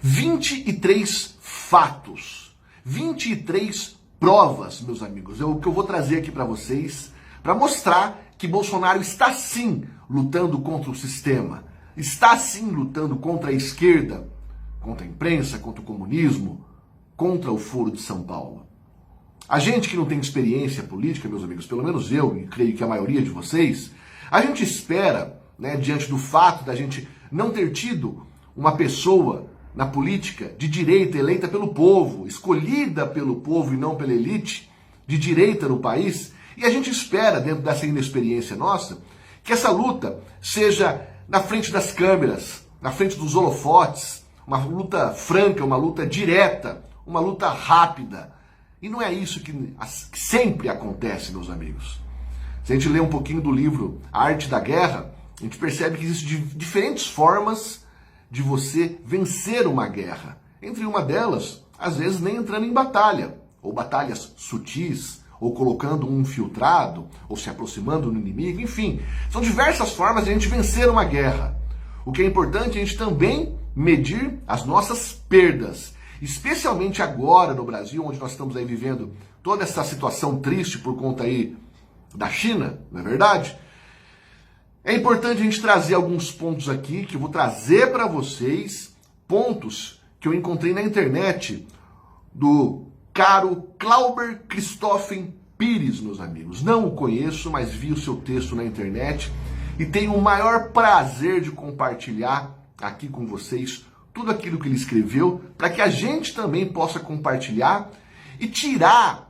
23 fatos, 23 provas, meus amigos, é o que eu vou trazer aqui para vocês, para mostrar que Bolsonaro está sim lutando contra o sistema, está sim lutando contra a esquerda, contra a imprensa, contra o comunismo, contra o Foro de São Paulo. A gente que não tem experiência política, meus amigos, pelo menos eu, e creio que a maioria de vocês, a gente espera, né, diante do fato da gente não ter tido uma pessoa na política de direita eleita pelo povo, escolhida pelo povo e não pela elite, de direita no país, e a gente espera, dentro dessa inexperiência nossa, que essa luta seja na frente das câmeras, na frente dos holofotes, uma luta franca, uma luta direta, uma luta rápida. E não é isso que sempre acontece, meus amigos. Se a gente lê um pouquinho do livro A Arte da Guerra, a gente percebe que existem diferentes formas de você vencer uma guerra. Entre uma delas, às vezes nem entrando em batalha, ou batalhas sutis, ou colocando um infiltrado, ou se aproximando do inimigo, enfim. São diversas formas de a gente vencer uma guerra. O que é importante é a gente também medir as nossas perdas, especialmente agora no Brasil, onde nós estamos aí vivendo toda essa situação triste por conta aí da China, não é verdade? É importante a gente trazer alguns pontos aqui, que eu vou trazer para vocês, pontos que eu encontrei na internet do caro Clauber Christoffen Pires, meus amigos. Não o conheço, mas vi o seu texto na internet e tenho o maior prazer de compartilhar aqui com vocês tudo aquilo que ele escreveu, para que a gente também possa compartilhar e tirar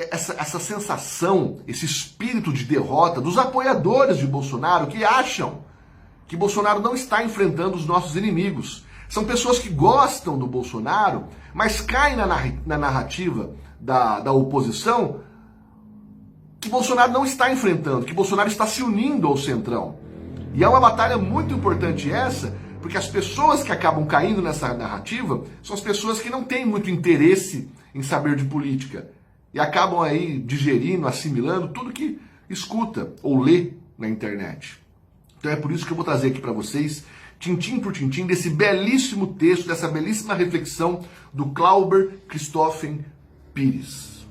essa sensação, esse espírito de derrota dos apoiadores de Bolsonaro, que acham que Bolsonaro não está enfrentando os nossos inimigos. São pessoas que gostam do Bolsonaro, mas caem na narrativa da oposição que Bolsonaro não está enfrentando, que Bolsonaro está se unindo ao Centrão. E é uma batalha muito importante essa, porque as pessoas que acabam caindo nessa narrativa são as pessoas que não têm muito interesse em saber de política e acabam aí digerindo, assimilando tudo que escuta ou lê na internet. Então é por isso que eu vou trazer aqui para vocês, tintim por tintim, desse belíssimo texto, dessa belíssima reflexão do Clauber Christoffen Pires.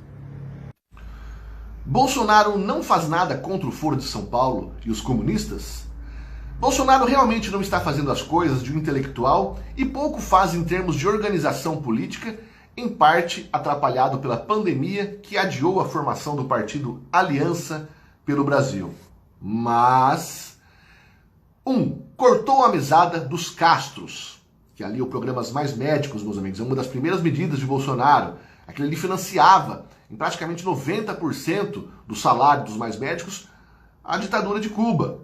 Bolsonaro não faz nada contra o Foro de São Paulo e os comunistas? Bolsonaro realmente não está fazendo as coisas de um intelectual e pouco faz em termos de organização política, em parte atrapalhado pela pandemia que adiou a formação do partido Aliança pelo Brasil. Mas, cortou a mesada dos Castros, que ali o Programas Mais Médicos, meus amigos, é uma das primeiras medidas de Bolsonaro. Aquilo ali financiava em praticamente 90% do salário dos mais médicos a ditadura de Cuba.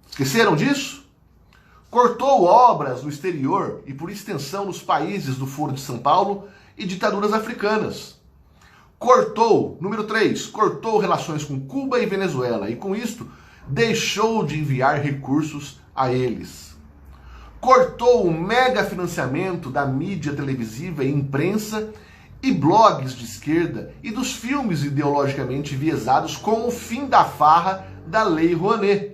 Esqueceram disso? Cortou obras no exterior e, por extensão, nos países do Foro de São Paulo e ditaduras africanas. Cortou, número 3, cortou relações com Cuba e Venezuela e, com isto, deixou de enviar recursos a eles. Cortou o mega financiamento da mídia televisiva e imprensa e blogs de esquerda e dos filmes ideologicamente viesados com o fim da farra da Lei Rouanet.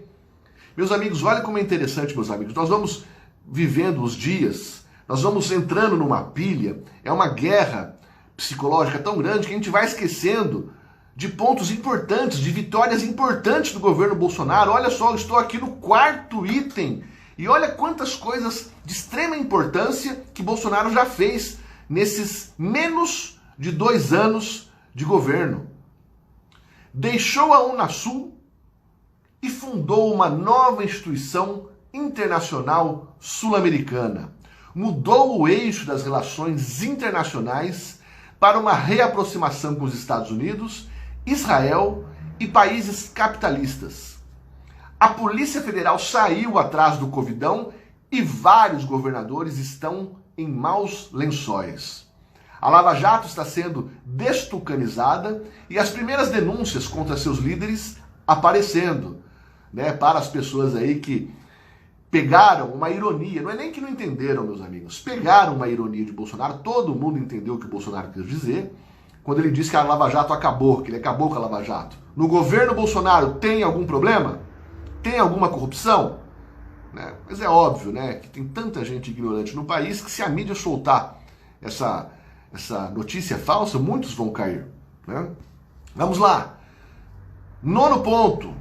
Meus amigos, olha como é interessante, meus amigos. Nós vamos vivendo os dias, nós vamos entrando numa pilha, é uma guerra psicológica tão grande que a gente vai esquecendo de pontos importantes, de vitórias importantes do governo Bolsonaro. Olha só, eu estou aqui no 4º item e olha quantas coisas de extrema importância que Bolsonaro já fez nesses menos de 2 anos de governo. Deixou a Unasul e fundou uma nova instituição internacional sul-americana. Mudou o eixo das relações internacionais para uma reaproximação com os Estados Unidos, Israel e países capitalistas. A Polícia Federal saiu atrás do Covidão e vários governadores estão em maus lençóis. A Lava Jato está sendo destucanizada e as primeiras denúncias contra seus líderes aparecendo, né, para as pessoas aí que pegaram uma ironia, não é nem que não entenderam, meus amigos, pegaram uma ironia de Bolsonaro, todo mundo entendeu o que o Bolsonaro quis dizer, quando ele disse que a Lava Jato acabou, que ele acabou com a Lava Jato. No governo Bolsonaro tem algum problema? Tem alguma corrupção? né? Mas é óbvio, né, que tem tanta gente ignorante no país que se a mídia soltar essa notícia falsa, muitos vão cair, né? Vamos lá. 9º ponto.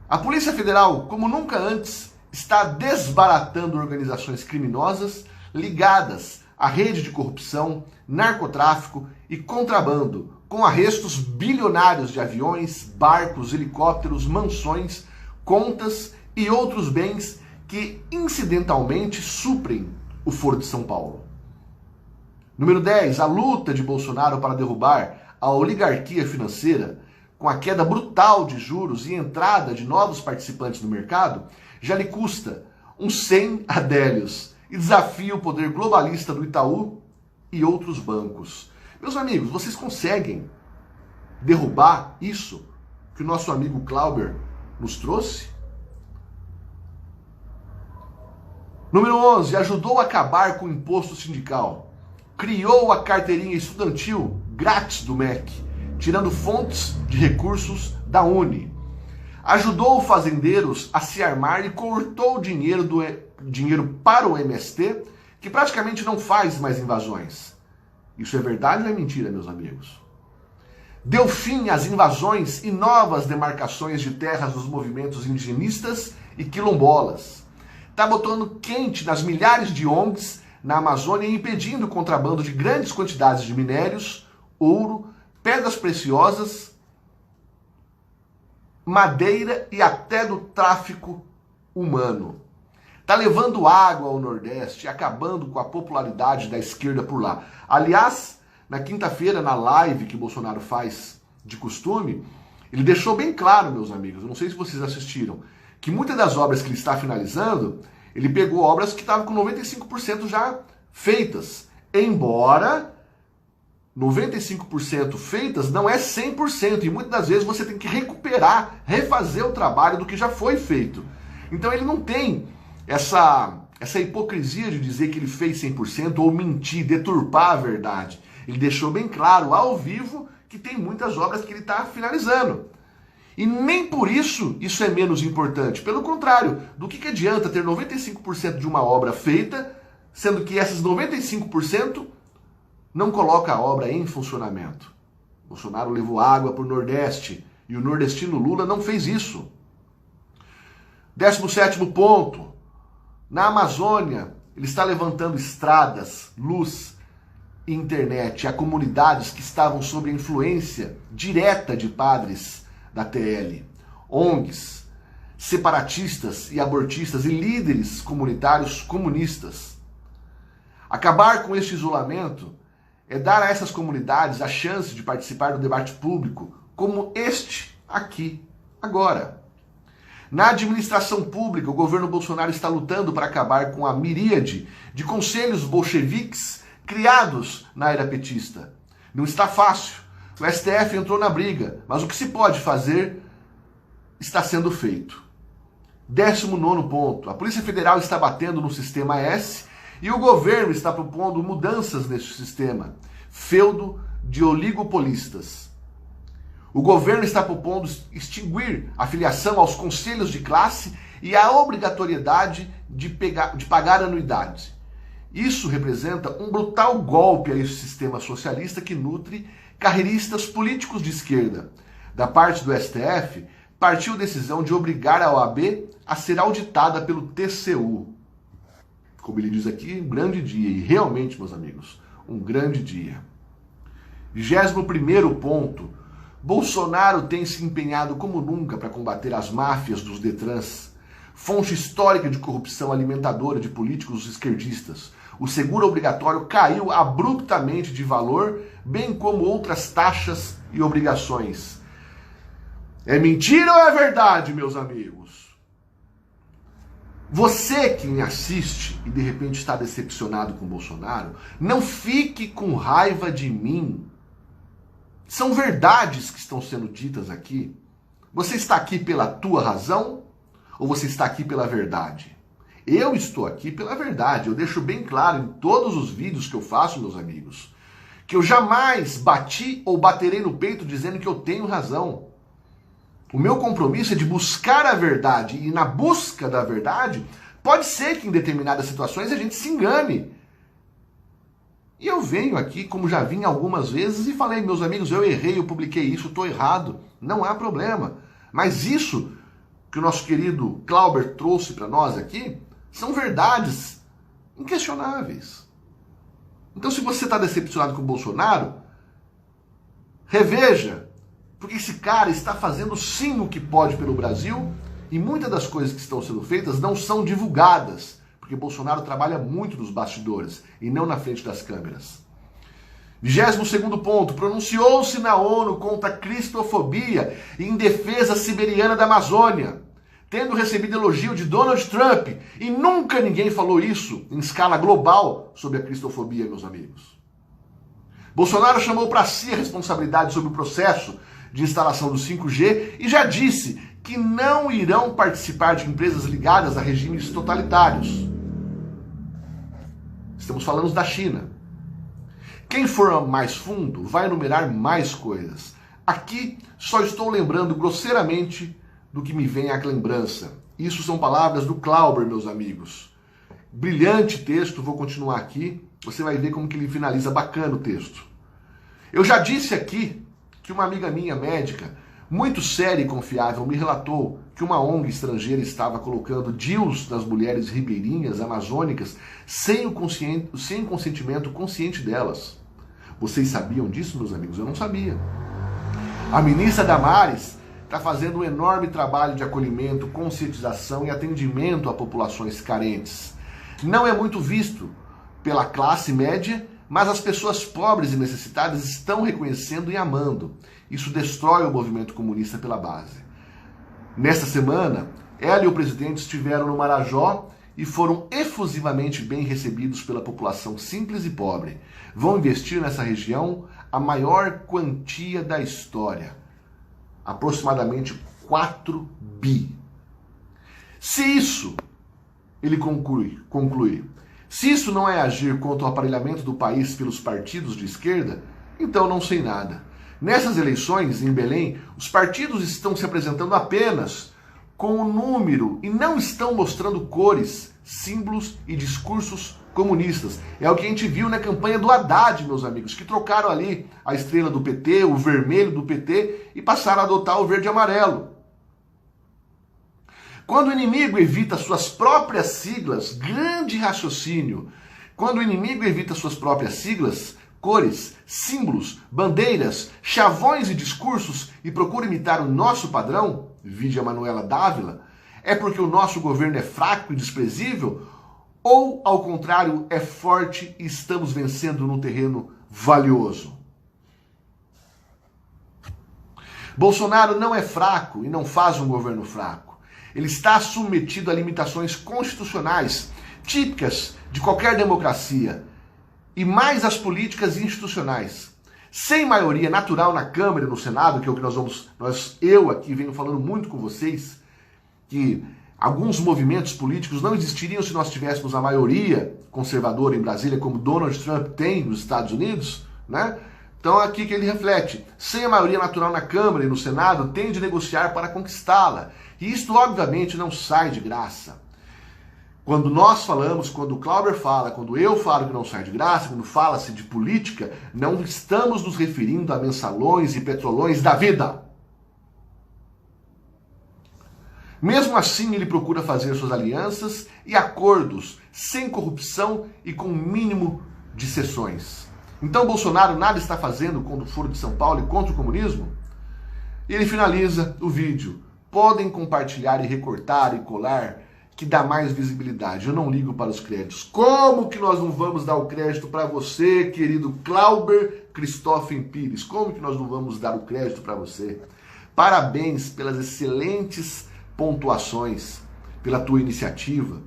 A Polícia Federal, como nunca antes, está desbaratando organizações criminosas ligadas à rede de corrupção, narcotráfico e contrabando, com arrestos bilionários de aviões, barcos, helicópteros, mansões, contas e outros bens que incidentalmente suprem o Foro de São Paulo. Número 10, a luta de Bolsonaro para derrubar a oligarquia financeira, com a queda brutal de juros e entrada de novos participantes no mercado, já lhe custa uns 100 adélios e desafia o poder globalista do Itaú e outros bancos. Meus amigos, vocês conseguem derrubar isso que o nosso amigo Clauber nos trouxe? Número 11, ajudou a acabar com o imposto sindical. Criou a carteirinha estudantil grátis do MEC, tirando fontes de recursos da Uni. Ajudou fazendeiros a se armar e cortou dinheiro para o MST, que praticamente não faz mais invasões. Isso é verdade ou é mentira, meus amigos? Deu fim às invasões e novas demarcações de terras dos movimentos indigenistas e quilombolas. Está botando quente nas milhares de ONGs na Amazônia e impedindo o contrabando de grandes quantidades de minérios, ouro, pedras preciosas, madeira e até do tráfico humano. Está levando água ao Nordeste, acabando com a popularidade da esquerda por lá. Aliás, na quinta-feira, na live que Bolsonaro faz de costume, ele deixou bem claro, meus amigos, eu não sei se vocês assistiram, que muitas das obras que ele está finalizando, ele pegou obras que estavam com 95% já feitas. Embora 95% feitas não é 100%. E muitas das vezes você tem que recuperar, refazer o trabalho do que já foi feito. Então ele não tem essa hipocrisia de dizer que ele fez 100% ou mentir, deturpar a verdade. Ele deixou bem claro ao vivo que tem muitas obras que ele está finalizando. E nem por isso é menos importante. Pelo contrário, do que adianta ter 95% de uma obra feita, sendo que essas 95% não coloca a obra em funcionamento. Bolsonaro levou água para o Nordeste e o nordestino Lula não fez isso. 17º ponto. Na Amazônia, ele está levantando estradas, luz e internet a comunidades que estavam sob a influência direta de padres da TL, ONGs, separatistas e abortistas e líderes comunitários comunistas. Acabar com este isolamento é dar a essas comunidades a chance de participar do debate público, como este aqui, agora. Na administração pública, o governo Bolsonaro está lutando para acabar com a miríade de conselhos bolcheviques criados na era petista. Não está fácil. O STF entrou na briga, mas o que se pode fazer está sendo feito. 19º ponto. A Polícia Federal está batendo no sistema S e o governo está propondo mudanças nesse sistema. Feudo de oligopolistas. O governo está propondo extinguir a filiação aos conselhos de classe e a obrigatoriedade de pagar anuidade. Isso representa um brutal golpe a esse sistema socialista que nutre carreiristas políticos de esquerda. Da parte do STF, partiu a decisão de obrigar a OAB a ser auditada pelo TCU. Como ele diz aqui, um grande dia. E realmente, meus amigos, um grande dia. 21º ponto. Bolsonaro tem se empenhado como nunca para combater as máfias dos Detrans, fonte histórica de corrupção alimentadora de políticos esquerdistas. O seguro obrigatório caiu abruptamente de valor, bem como outras taxas e obrigações. É mentira ou é verdade, meus amigos? Você que me assiste e de repente está decepcionado com Bolsonaro, não fique com raiva de mim. São verdades que estão sendo ditas aqui. Você está aqui pela tua razão ou você está aqui pela verdade? Eu estou aqui pela verdade. Eu deixo bem claro em todos os vídeos que eu faço, meus amigos, que eu jamais bati ou baterei no peito dizendo que eu tenho razão. O meu compromisso é de buscar a verdade e na busca da verdade Pode ser que em determinadas situações a gente se engane. E eu venho aqui, como já vim algumas vezes, e falei, meus amigos, eu errei, eu publiquei isso, estou errado. Não há problema. Mas isso que o nosso querido Clauber trouxe para nós aqui, são verdades inquestionáveis. Então, se você está decepcionado com o Bolsonaro, reveja, porque esse cara está fazendo sim o que pode pelo Brasil, e muitas das coisas que estão sendo feitas não são divulgadas, porque Bolsonaro trabalha muito nos bastidores e não na frente das câmeras. 22º ponto, pronunciou-se na ONU contra a cristofobia e em defesa siberiana da Amazônia, tendo recebido elogio de Donald Trump, e nunca ninguém falou isso em escala global sobre a cristofobia, meus amigos. Bolsonaro chamou para si a responsabilidade sobre o processo de instalação do 5G e já disse que não irão participar de empresas ligadas a regimes totalitários. Estamos falando da China. Quem for mais fundo vai enumerar mais coisas. Aqui só estou lembrando grosseiramente do que me vem à lembrança. Isso são palavras do Clauber, meus amigos. Brilhante texto, vou continuar aqui. Você vai ver como que ele finaliza bacana o texto. Eu já disse aqui que uma amiga minha, médica, muito séria e confiável, me relatou que uma ONG estrangeira estava colocando DIUs nas mulheres ribeirinhas, amazônicas, sem o consentimento consciente delas. Vocês sabiam disso, meus amigos? Eu não sabia. A ministra Damares está fazendo um enorme trabalho de acolhimento, conscientização e atendimento a populações carentes. Não é muito visto pela classe média, mas as pessoas pobres e necessitadas estão reconhecendo e amando. Isso destrói o movimento comunista pela base. Nesta semana, ela e o presidente estiveram no Marajó e foram efusivamente bem recebidos pela população simples e pobre. Vão investir nessa região a maior quantia da história, aproximadamente 4 bi. Se isso, ele conclui, se isso não é agir contra o aparelhamento do país pelos partidos de esquerda, então não sei nada. Nessas eleições, em Belém, os partidos estão se apresentando apenas com o número e não estão mostrando cores, símbolos e discursos comunistas. É o que a gente viu na campanha do Haddad, meus amigos, que trocaram ali a estrela do PT, o vermelho do PT e passaram a adotar o verde e amarelo. Quando o inimigo evita suas próprias siglas, grande raciocínio, quando o inimigo evita suas próprias siglas, cores, símbolos, bandeiras, chavões e discursos e procura imitar o nosso padrão, vide a Manuela Dávila, é porque o nosso governo é fraco e desprezível? Ou, ao contrário, é forte e estamos vencendo num terreno valioso? Bolsonaro não é fraco e não faz um governo fraco. Ele está submetido a limitações constitucionais, típicas de qualquer democracia, e mais as políticas institucionais. Sem maioria natural na Câmara e no Senado, que é o que eu aqui venho falando muito com vocês, que alguns movimentos políticos não existiriam se nós tivéssemos a maioria conservadora em Brasília, como Donald Trump tem nos Estados Unidos, né? Então aqui que ele reflete, sem a maioria natural na Câmara e no Senado, tem de negociar para conquistá-la. E isto obviamente não sai de graça. Quando nós falamos, quando o Clauber fala, quando eu falo que não sai de graça, quando fala-se de política, não estamos nos referindo a mensalões e petrolões da vida. Mesmo assim, ele procura fazer suas alianças e acordos sem corrupção e com o mínimo de cessões. Então Bolsonaro nada está fazendo contra o Foro de São Paulo e contra o comunismo? E ele finaliza o vídeo. Podem compartilhar e recortar e colar, que dá mais visibilidade. Eu não ligo para os créditos. Como que nós não vamos dar o crédito para você, querido Clauber Christoffen Pires? Como que nós não vamos dar o crédito para você? Parabéns pelas excelentes pontuações, pela tua iniciativa,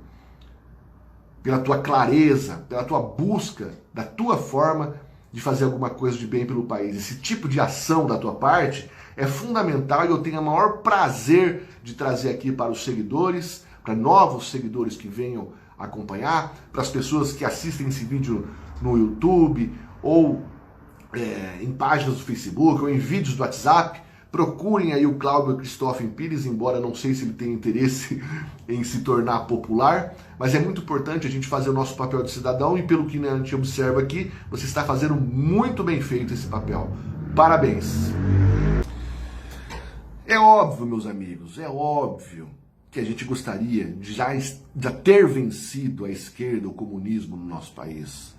pela tua clareza, pela tua busca, da tua forma de fazer alguma coisa de bem pelo país. Esse tipo de ação da tua parte é fundamental e eu tenho o maior prazer de trazer aqui para os seguidores, para novos seguidores que venham acompanhar, para as pessoas que assistem esse vídeo no YouTube ou em páginas do Facebook ou em vídeos do WhatsApp, Procurem aí o Cláudio Cristóvão Pires, embora não sei se ele tem interesse em se tornar popular, mas é muito importante a gente fazer o nosso papel de cidadão e pelo que a gente observa aqui, você está fazendo muito bem feito esse papel. Parabéns! É óbvio, meus amigos, é óbvio que a gente gostaria de já ter vencido a esquerda, o comunismo no nosso país.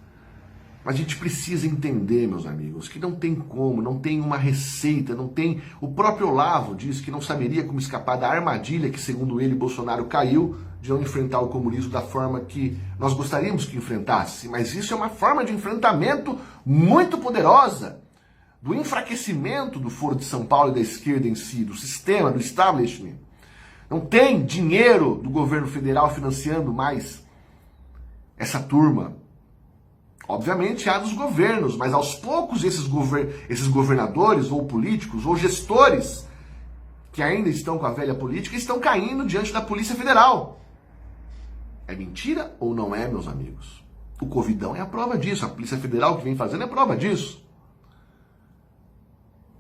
Mas a gente precisa entender, meus amigos, que não tem como, não tem uma receita, não tem... O próprio Olavo disse que não saberia como escapar da armadilha que, segundo ele, Bolsonaro caiu de não enfrentar o comunismo da forma que nós gostaríamos que enfrentasse. Mas isso é uma forma de enfrentamento muito poderosa do enfraquecimento do Foro de São Paulo e da esquerda em si, do sistema, do establishment. Não tem dinheiro do governo federal financiando mais essa turma. Obviamente há dos governos, mas aos poucos esses governadores ou políticos ou gestores que ainda estão com a velha política estão caindo diante da Polícia Federal. É mentira ou não é, meus amigos? O Covidão é a prova disso, a Polícia Federal que vem fazendo é a prova disso.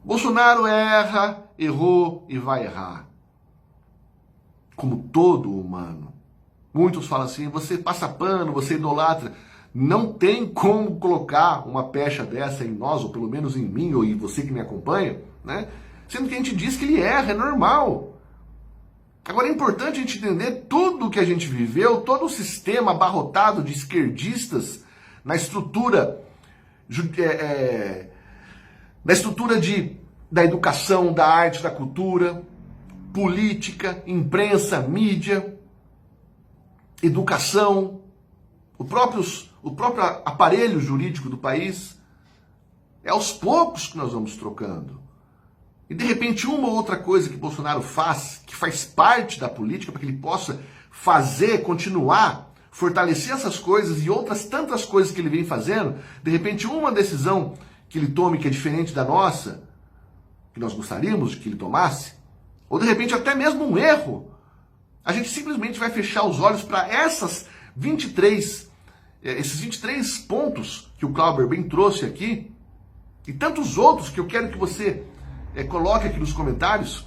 Bolsonaro erra, errou e vai errar. Como todo humano. Muitos falam assim, você passa pano, você idolatra. Não tem como colocar uma pecha dessa em nós, ou pelo menos em mim, ou em você que me acompanha, né? Sendo que a gente diz que ele erra, é normal. Agora é importante a gente entender tudo o que a gente viveu, todo o sistema abarrotado de esquerdistas na estrutura, da educação, da arte, da cultura, política, imprensa, mídia, educação, o próprio aparelho jurídico do país. É aos poucos que nós vamos trocando. E de repente uma ou outra coisa que Bolsonaro faz, que faz parte da política, para que ele possa fazer, continuar, fortalecer essas coisas e outras tantas coisas que ele vem fazendo, de repente uma decisão que ele tome que é diferente da nossa, que nós gostaríamos que ele tomasse, ou de repente até mesmo um erro, a gente simplesmente vai fechar os olhos para esses 23 pontos que o Clauber bem trouxe aqui, e tantos outros que eu quero que você coloque aqui nos comentários.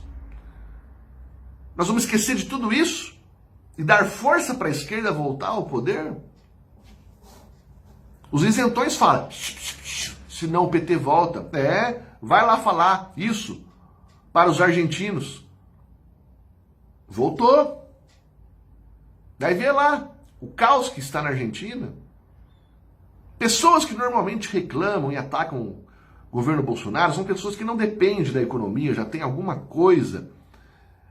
Nós vamos esquecer de tudo isso e dar força para a esquerda voltar ao poder? Os isentões falam, senão o PT volta. Vai lá falar isso para os argentinos. Voltou. Daí vê lá o caos que está na Argentina. Pessoas que normalmente reclamam e atacam o governo Bolsonaro são pessoas que não dependem da economia, já tem alguma coisa,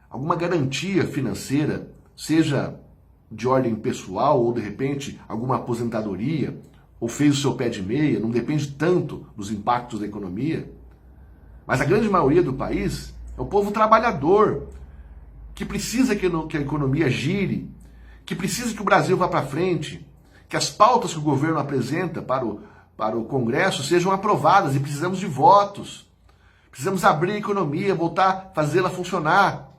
alguma garantia financeira, seja de ordem pessoal ou de repente alguma aposentadoria, ou fez o seu pé de meia, não depende tanto dos impactos da economia. Mas a grande maioria do país é o povo trabalhador, que precisa que a economia gire, que precisa que o Brasil vá para frente, que as pautas que o governo apresenta para o Congresso sejam aprovadas, e precisamos de votos. Precisamos abrir a economia, voltar a fazê-la funcionar.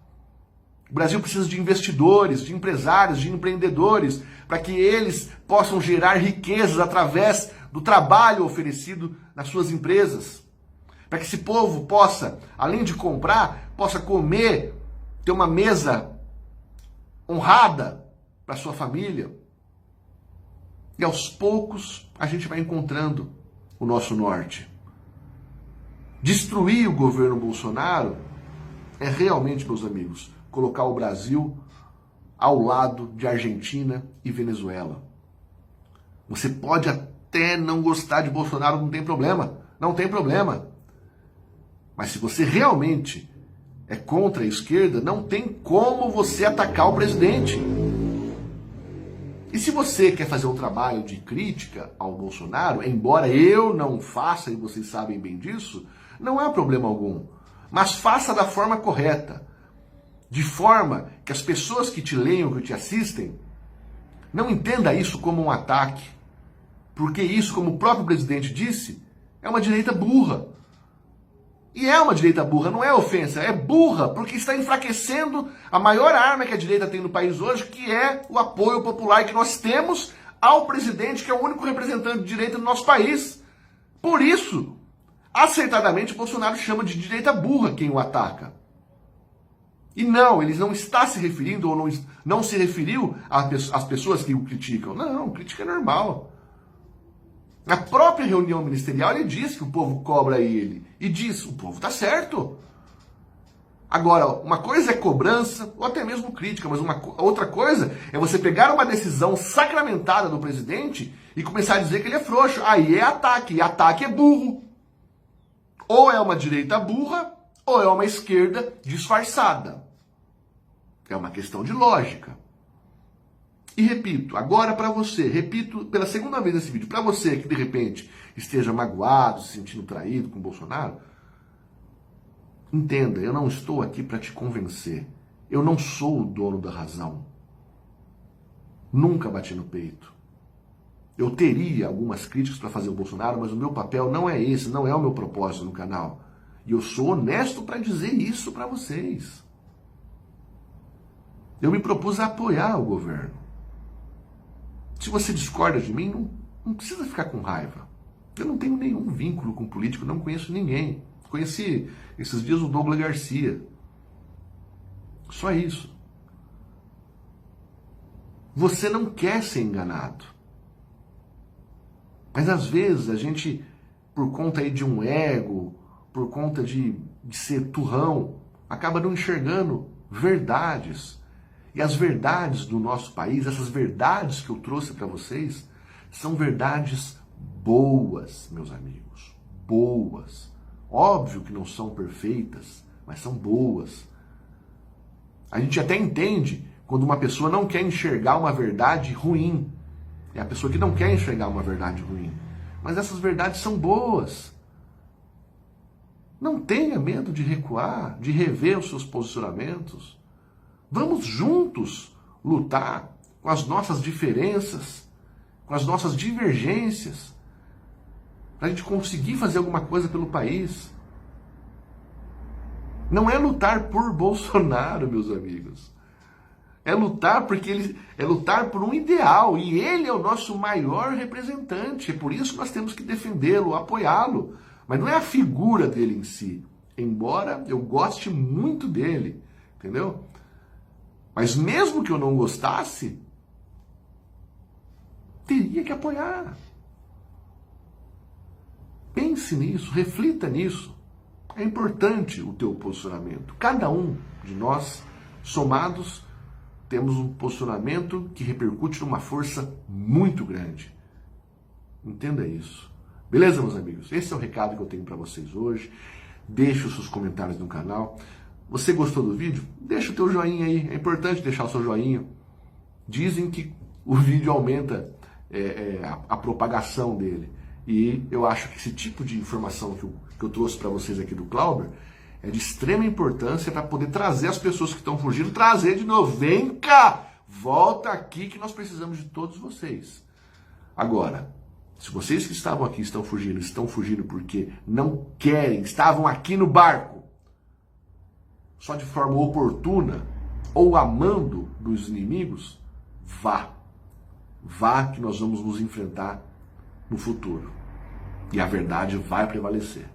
O Brasil precisa de investidores, de empresários, de empreendedores, para que eles possam gerar riquezas através do trabalho oferecido nas suas empresas. Para que esse povo possa, além de comprar, possa comer, ter uma mesa honrada para sua família. E aos poucos a gente vai encontrando o nosso norte. Destruir o governo Bolsonaro é realmente, meus amigos, colocar o Brasil ao lado de Argentina e Venezuela. Você pode até não gostar de Bolsonaro, não tem problema. Não tem problema. Mas se você realmente é contra a esquerda, não tem como você atacar o presidente. E se você quer fazer um trabalho de crítica ao Bolsonaro, embora eu não faça, e vocês sabem bem disso, não há problema algum. Mas faça da forma correta. De forma que as pessoas que te leiam, que te assistem, não entenda isso como um ataque. Porque isso, como o próprio presidente disse, é uma direita burra. E é uma direita burra, não é ofensa, é burra, porque está enfraquecendo a maior arma que a direita tem no país hoje, que é o apoio popular que nós temos ao presidente, que é o único representante de direita do nosso país. Por isso, Acertadamente, o Bolsonaro chama de direita burra quem o ataca. E não, ele não está se referindo, ou não se referiu às pessoas que o criticam. Não, crítica é normal. Na própria reunião ministerial, ele diz que o povo cobra ele. E diz, o povo está certo. Agora, uma coisa é cobrança, ou até mesmo crítica, mas outra coisa é você pegar uma decisão sacramentada do presidente e começar a dizer que ele é frouxo. Aí é ataque, e ataque é burro. Ou é uma direita burra, ou é uma esquerda disfarçada. É uma questão de lógica. E repito, agora para você, repito pela segunda vez nesse vídeo, para você que de repente esteja magoado, se sentindo traído com o Bolsonaro, entenda, eu não estou aqui para te convencer. Eu não sou o dono da razão. Nunca bati no peito. Eu teria algumas críticas para fazer ao Bolsonaro, mas o meu papel não é esse, não é o meu propósito no canal. E eu sou honesto para dizer isso para vocês. Eu me propus a apoiar o governo. Se você discorda de mim, não precisa ficar com raiva. Eu não tenho nenhum vínculo com político, não conheço ninguém. Conheci esses dias o Douglas Garcia. Só isso. Você não quer ser enganado. Mas às vezes a gente, por conta aí de um ego, por conta de ser turrão, acaba não enxergando verdades. E as verdades do nosso país, essas verdades que eu trouxe para vocês, são verdades boas, meus amigos. Boas. Óbvio que não são perfeitas, mas são boas. A gente até entende quando uma pessoa não quer enxergar uma verdade ruim. É a pessoa que não quer enxergar uma verdade ruim. Mas essas verdades são boas. Não tenha medo de recuar, de rever os seus posicionamentos. Vamos juntos lutar com as nossas diferenças, com as nossas divergências, para a gente conseguir fazer alguma coisa pelo país. Não é lutar por Bolsonaro, meus amigos. É lutar é lutar por um ideal, e ele é o nosso maior representante. É por isso que nós temos que defendê-lo, apoiá-lo. Mas não é a figura dele em si, embora eu goste muito dele, entendeu? Mas mesmo que eu não gostasse, teria que apoiar. Pense nisso, reflita nisso. É importante o teu posicionamento. Cada um de nós, somados, temos um posicionamento que repercute numa força muito grande. Entenda isso. Beleza, meus amigos? Esse é o recado que eu tenho para vocês hoje. Deixe os seus comentários no canal. Você gostou do vídeo? Deixa o teu joinha aí. É importante deixar o seu joinha. Dizem que o vídeo aumenta a propagação dele. E eu acho que esse tipo de informação que eu trouxe para vocês aqui do Clauber é de extrema importância para poder trazer as pessoas que estão fugindo, trazer de novo. Vem cá! Volta aqui que nós precisamos de todos vocês. Agora, se vocês que estavam aqui estão fugindo porque não querem, estavam aqui no barco, só de forma oportuna, ou amando dos inimigos, vá. Vá que nós vamos nos enfrentar no futuro. E a verdade vai prevalecer.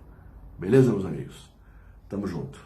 Beleza, meus amigos? Tamo junto.